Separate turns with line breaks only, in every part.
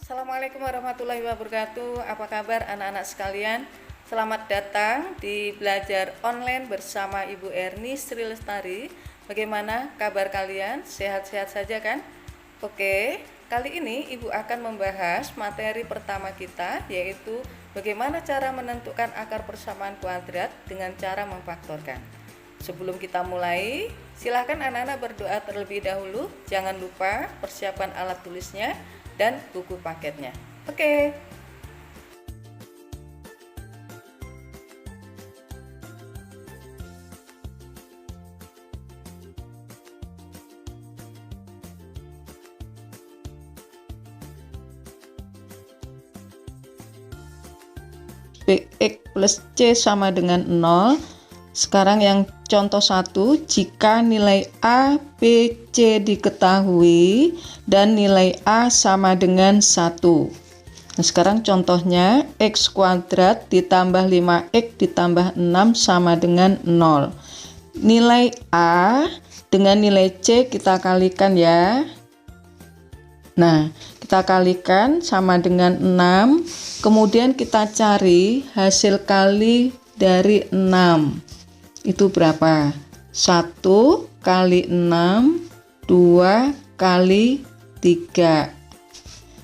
Assalamualaikum warahmatullahi wabarakatuh. Apa kabar anak-anak sekalian? Selamat datang di belajar online bersama Ibu Erni Sri Lestari. Bagaimana kabar kalian? Sehat-sehat saja kan? Oke, kali ini Ibu akan membahas materi pertama kita, yaitu bagaimana cara menentukan akar persamaan kuadrat dengan cara memfaktorkan. Sebelum kita mulai, silahkan anak-anak berdoa terlebih dahulu. Jangan lupa persiapkan alat tulisnya dan buku paketnya. Oke.
Bx plus C sama dengan 0. Sekarang yang contoh 1, jika nilai A, B, C diketahui dan nilai A sama dengan 1. Nah, sekarang contohnya X kuadrat ditambah 5X ditambah 6 sama dengan 0. Nilai A dengan nilai C kita kalikan ya. Nah, kita kalikan sama dengan 6. Kemudian kita cari hasil kali dari 6. Itu berapa? 1 kali 6, 2 kali 3.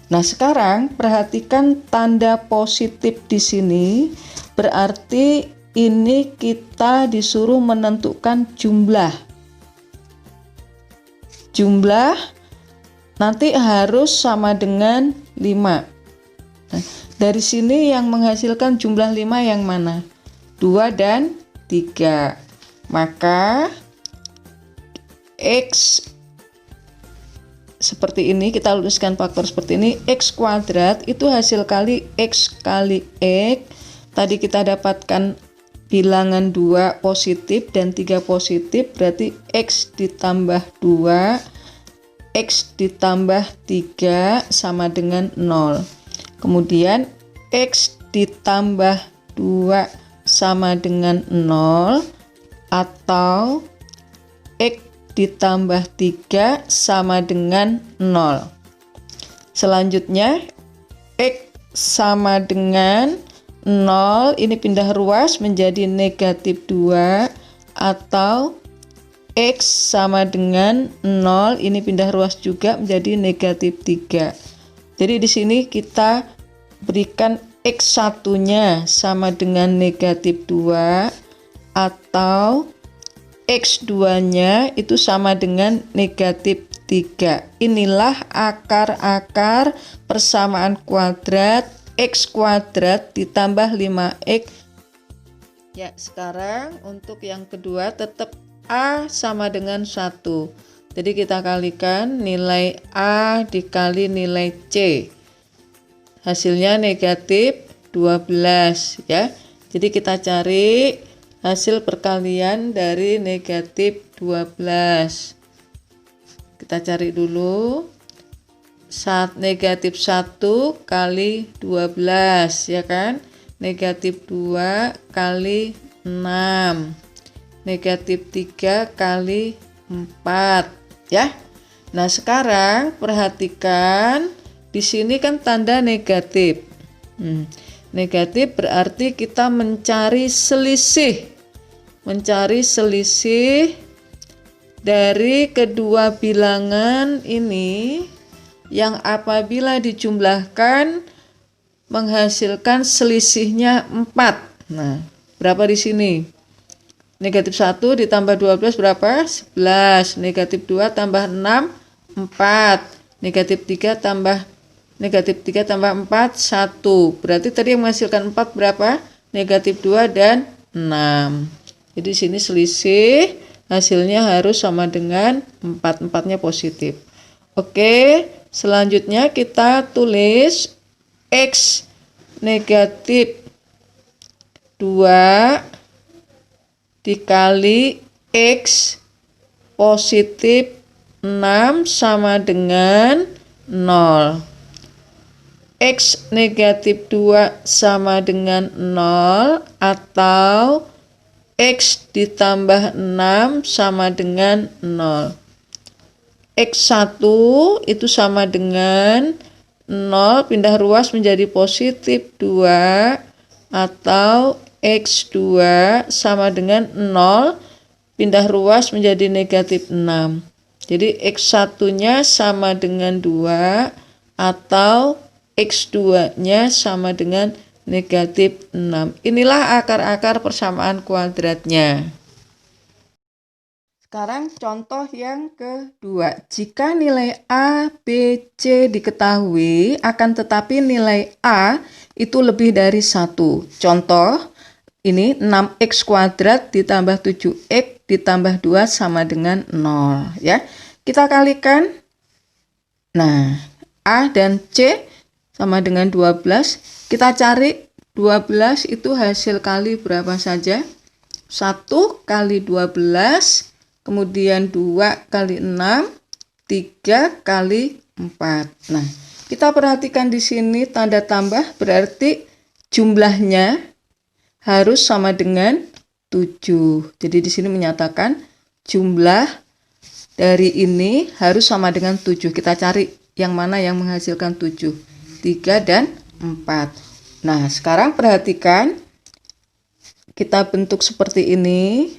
Nah, sekarang perhatikan tanda positif di sini. Berarti ini kita disuruh menentukan jumlah. Jumlah nanti harus sama dengan 5. Nah, dari sini yang menghasilkan jumlah 5 yang mana? 2 dan 3. Maka X seperti ini, kita luruskan faktor seperti ini. X kuadrat itu hasil kali X kali X. Tadi kita dapatkan bilangan 2 positif dan 3 positif, berarti X ditambah 2, X ditambah 3 sama dengan 0. Kemudian X ditambah 2 sama dengan 0, atau X ditambah 3 sama dengan 0. Selanjutnya X sama dengan 0, ini pindah ruas menjadi negatif 2, atau X sama dengan 0, ini pindah ruas juga menjadi negatif 3. Jadi di sini kita berikan X1-nya sama dengan negatif 2, atau X2-nya itu sama dengan negatif 3. Inilah akar-akar persamaan kuadrat X kuadrat ditambah 5X. Ya, sekarang untuk yang kedua tetap A sama dengan 1. Jadi kita kalikan nilai A dikali nilai C. Hasilnya negatif 12 ya. Jadi kita cari hasil perkalian dari negatif 12. Kita cari dulu. Negatif 1 kali 12 ya kan. Negatif 2 kali 6. Negatif 3 kali 4 ya. Nah, sekarang perhatikan di sini kan tanda negatif. Negatif berarti kita mencari selisih. Mencari selisih dari kedua bilangan ini yang apabila dijumlahkan menghasilkan selisihnya 4. Nah, berapa di sini? Negatif 1 ditambah 12 berapa? 11. Negatif 2 tambah 6, 4. Negatif 3 tambah 4, 1. Berarti tadi yang menghasilkan 4 berapa? Negatif 2 dan 6. Jadi sini selisih hasilnya harus sama dengan 4. 4-nya positif. Oke, selanjutnya kita tulis X negatif 2 dikali X positif 6 sama dengan 0. X negatif 2 sama dengan 0, atau X ditambah 6 sama dengan 0. X1 itu sama dengan 0 pindah ruas menjadi positif 2 atau X2 sama dengan 0 pindah ruas menjadi negatif 6. Jadi X1-nya sama dengan 2 atau X2-nya sama dengan negatif 6. Inilah akar-akar persamaan kuadratnya. Sekarang contoh yang kedua. Jika nilai A, B, C diketahui, akan tetapi nilai A itu lebih dari 1. Contoh, ini 6x kuadrat ditambah 7x ditambah 2 sama dengan 0. Ya. Kita kalikan. Nah, A dan C sama dengan 12. Kita cari 12 itu hasil kali berapa saja? 1 kali 12. Kemudian 2 kali 6, 3 kali 4. Nah, kita perhatikan di sini tanda tambah berarti jumlahnya harus sama dengan 7. Jadi di sini menyatakan jumlah dari ini harus sama dengan 7. Kita cari yang mana yang menghasilkan 7. 3 dan 4. Nah, sekarang perhatikan kita bentuk seperti ini.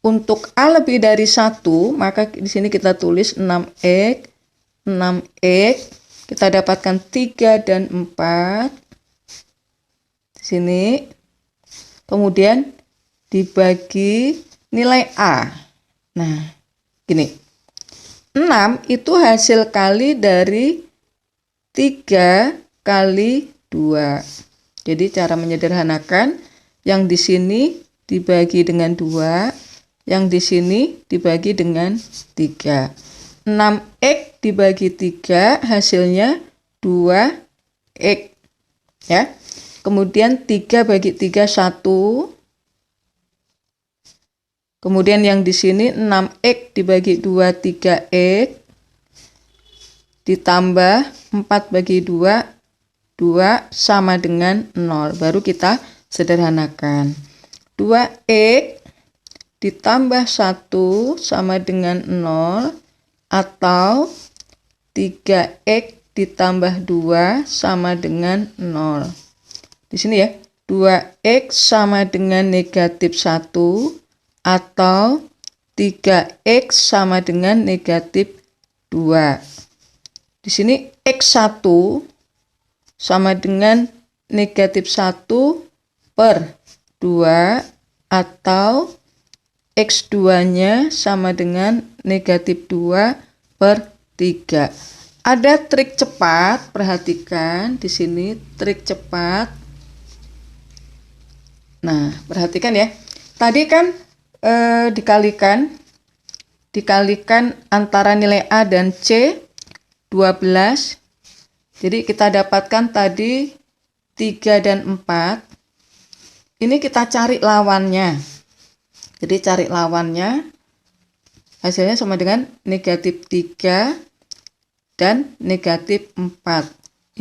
Untuk A lebih dari 1, maka di sini kita tulis 6x, 6x, kita dapatkan 3 dan 4. Di sini. Kemudian dibagi nilai A. Nah, gini. 6 itu hasil kali dari 3 kali 2. Jadi cara menyederhanakan, yang di sini dibagi dengan 2. Yang di sini dibagi dengan 3. 6x dibagi 3 hasilnya 2x. Ya. Kemudian 3 bagi 3 1. Kemudian yang di sini 6x dibagi 2 3x. Ditambah 4 bagi 2 2 sama dengan 0. Baru kita sederhanakan. 2x ditambah 1 sama dengan 0 atau 3x ditambah 2 sama dengan 0. Di sini ya, 2x sama dengan negatif 1 atau 3x sama dengan negatif 2. Di sini x1 sama dengan negatif 1 per 2 atau X2-nya sama dengan negatif 2 per 3. Ada trik cepat, perhatikan di sini trik cepat. Nah, perhatikan ya. Tadi kan dikalikan antara nilai A dan C 12. Jadi kita dapatkan tadi 3 dan 4. Ini kita cari lawannya. Jadi cari lawannya, hasilnya sama dengan negatif 3 dan negatif 4.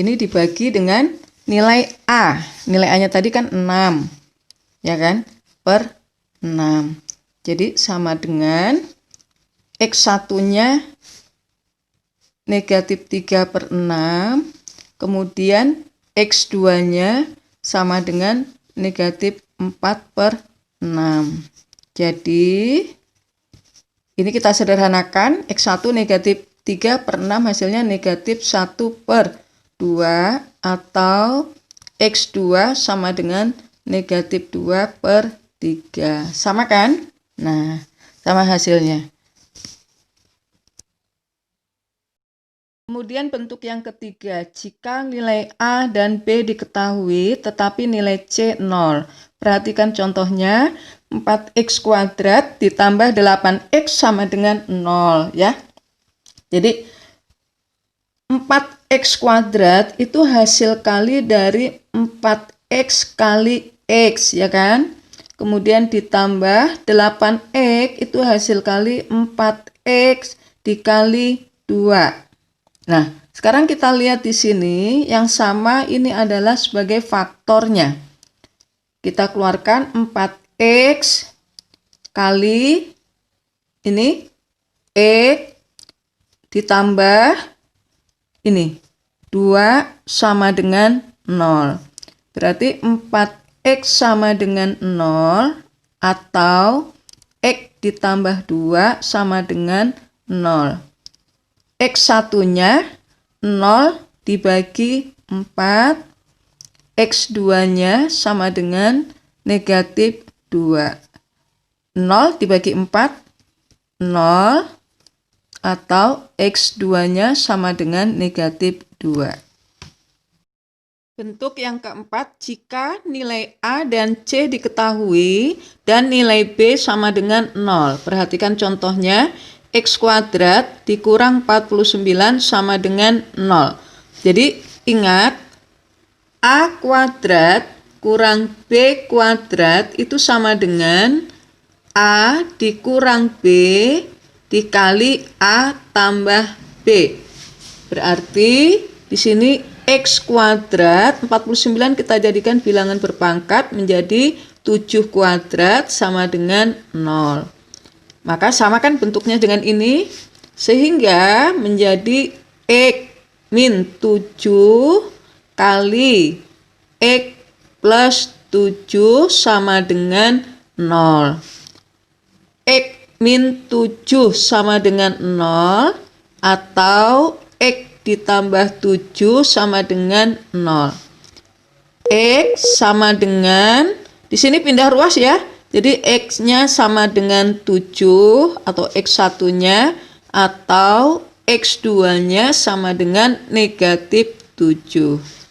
Ini dibagi dengan nilai A. Nilai A-nya tadi kan 6, ya kan? Per 6. Jadi sama dengan X1-nya negatif 3 per 6. Kemudian X2-nya sama dengan negatif 4 per 6. Jadi, ini kita sederhanakan, X1 negatif 3 per 6 hasilnya negatif 1 per 2 atau X2 sama dengan negatif 2 per 3. Sama kan? Nah, sama hasilnya. Kemudian bentuk yang ketiga, jika nilai A dan B diketahui tetapi nilai C 0. Perhatikan contohnya. 4x kuadrat ditambah 8x sama dengan 0 ya. Jadi 4x kuadrat itu hasil kali dari 4x kali x ya kan. Kemudian ditambah 8x itu hasil kali 4x dikali 2. Nah, sekarang kita lihat di sini yang sama ini adalah sebagai faktornya. Kita keluarkan 4x kali ini X ditambah ini 2 sama dengan 0. Berarti 4x sama dengan 0 atau x ditambah 2 sama dengan 0. X satunya 0 dibagi 4, X 2-nya sama dengan negatif 2. 0 dibagi 4, 0, atau X 2-nya sama dengan negatif 2. Bentuk yang keempat, jika nilai A dan C diketahui dan nilai B sama dengan 0. Perhatikan contohnya, X kuadrat dikurang 49 sama dengan 0. Jadi ingat, A kuadrat kurang B kuadrat itu sama dengan A dikurang B dikali A tambah B. Berarti di sini X kuadrat 49 kita jadikan bilangan berpangkat menjadi 7 kuadrat sama dengan 0. Maka samakan bentuknya dengan ini sehingga menjadi X min 7 kali X plus 7 sama dengan 0. X min 7 sama dengan 0 atau X ditambah 7 sama dengan 0. X sama dengan, di sini pindah ruas ya. Jadi X-nya sama dengan 7 atau X satunya atau X 2-nya sama dengan negatif 7.